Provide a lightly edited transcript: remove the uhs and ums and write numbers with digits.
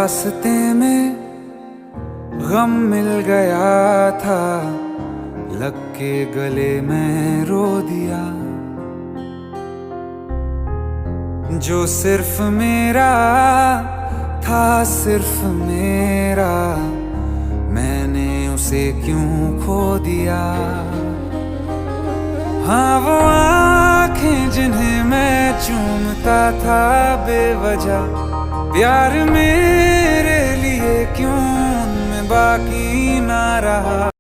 रास्ते में गम मिल गया था, लग के गले में रो दिया। जो सिर्फ मेरा था, सिर्फ मेरा, मैंने उसे क्यों खो दिया। हाँ वो आँखें जिन्हें मैं चूमता था बेवजह, प्यार मेरे लिए क्यों उनमें बाकी ना रहा।